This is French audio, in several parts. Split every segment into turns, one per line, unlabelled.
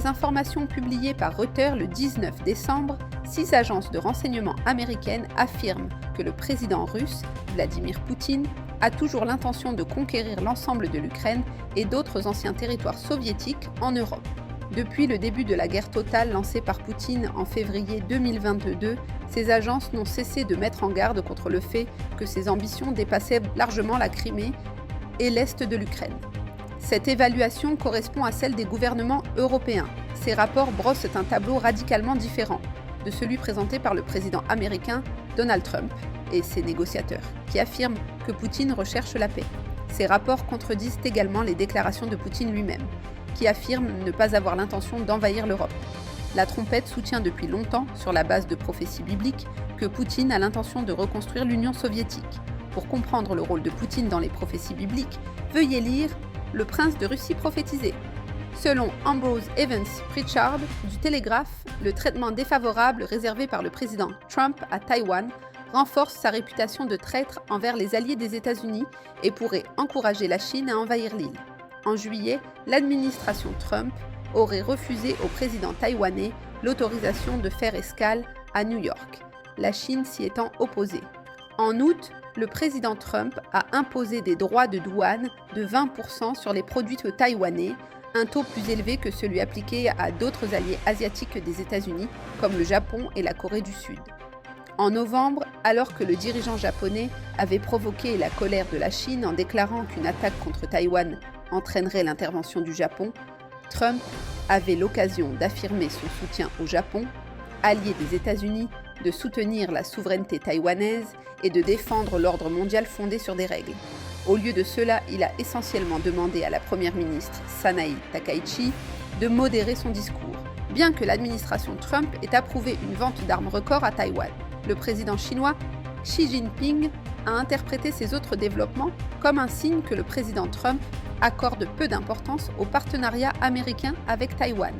des informations publiées par Reuters le 19 décembre, 6 agences de renseignement américaines affirment que le président russe, Vladimir Poutine, a toujours l'intention de conquérir l'ensemble de l'Ukraine et d'autres anciens territoires soviétiques en Europe. Depuis le début de la guerre totale lancée par Poutine en février 2022, ces agences n'ont cessé de mettre en garde contre le fait que ses ambitions dépassaient largement la Crimée et l'est de l'Ukraine. Cette évaluation correspond à celle des gouvernements européens. Ces rapports brossent un tableau radicalement différent de celui présenté par le président américain Donald Trump et ses négociateurs, qui affirment que Poutine recherche la paix. Ces rapports contredisent également les déclarations de Poutine lui-même, qui affirme ne pas avoir l'intention d'envahir l'Europe. La trompette soutient depuis longtemps, sur la base de prophéties bibliques, que Poutine a l'intention de reconstruire l'Union soviétique. Pour comprendre le rôle de Poutine dans les prophéties bibliques, veuillez lire Le prince de Russie prophétisé. Selon Ambrose Evans Pritchard du Télégraphe, le traitement défavorable réservé par le président Trump à Taïwan renforce sa réputation de traître envers les alliés des États-Unis et pourrait encourager la Chine à envahir l'île. En juillet, l'administration Trump aurait refusé au président taïwanais l'autorisation de faire escale à New York, la Chine s'y étant opposée. En août, le président Trump a imposé des droits de douane de 20% sur les produits taïwanais, un taux plus élevé que celui appliqué à d'autres alliés asiatiques des États-Unis, comme le Japon et la Corée du Sud. En novembre, alors que le dirigeant japonais avait provoqué la colère de la Chine en déclarant qu'une attaque contre Taïwan entraînerait l'intervention du Japon, Trump avait l'occasion d'affirmer son soutien au Japon, allié des États-Unis, de soutenir la souveraineté taïwanaise et de défendre l'ordre mondial fondé sur des règles. Au lieu de cela, il a essentiellement demandé à la première ministre Sanae Takaichi de modérer son discours, bien que l'administration Trump ait approuvé une vente d'armes record à Taïwan. Le président chinois Xi Jinping a interprété ces autres développements comme un signe que le président Trump accorde peu d'importance au partenariat américain avec Taïwan.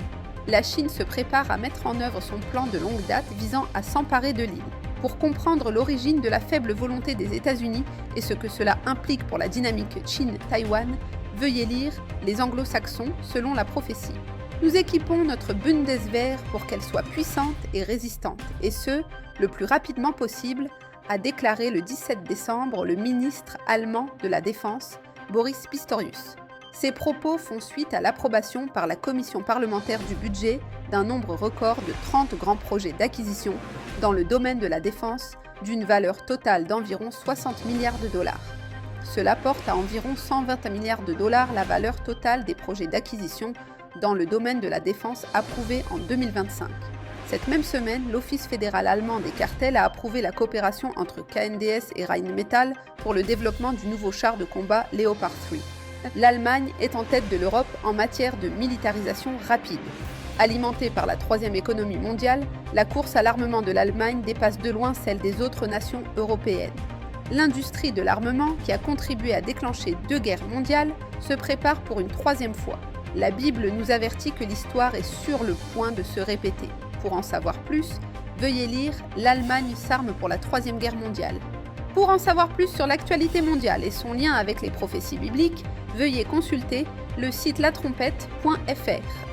La Chine se prépare à mettre en œuvre son plan de longue date visant à s'emparer de l'île. Pour comprendre l'origine de la faible volonté des États-Unis et ce que cela implique pour la dynamique Chine-Taïwan, veuillez lire Les Anglo-Saxons selon la prophétie. Nous équipons notre Bundeswehr pour qu'elle soit puissante et résistante, et ce, le plus rapidement possible, a déclaré le 17 décembre le ministre allemand de la Défense, Boris Pistorius. Ces propos font suite à l'approbation par la commission parlementaire du budget d'un nombre record de 30 grands projets d'acquisition dans le domaine de la défense d'une valeur totale d'environ 60 milliards de dollars. Cela porte à environ 120 milliards de dollars la valeur totale des projets d'acquisition dans le domaine de la défense approuvés en 2025. Cette même semaine, l'Office fédéral allemand des cartels a approuvé la coopération entre KNDS et Rheinmetall pour le développement du nouveau char de combat Leopard 3. L'Allemagne est en tête de l'Europe en matière de militarisation rapide. Alimentée par la troisième économie mondiale, la course à l'armement de l'Allemagne dépasse de loin celle des autres nations européennes. L'industrie de l'armement, qui a contribué à déclencher 2 guerres mondiales, se prépare pour une 3e fois. La Bible nous avertit que l'histoire est sur le point de se répéter. Pour en savoir plus, veuillez lire L'Allemagne s'arme pour la 3e guerre mondiale. Pour en savoir plus sur l'actualité mondiale et son lien avec les prophéties bibliques, veuillez consulter le site latrompette.fr.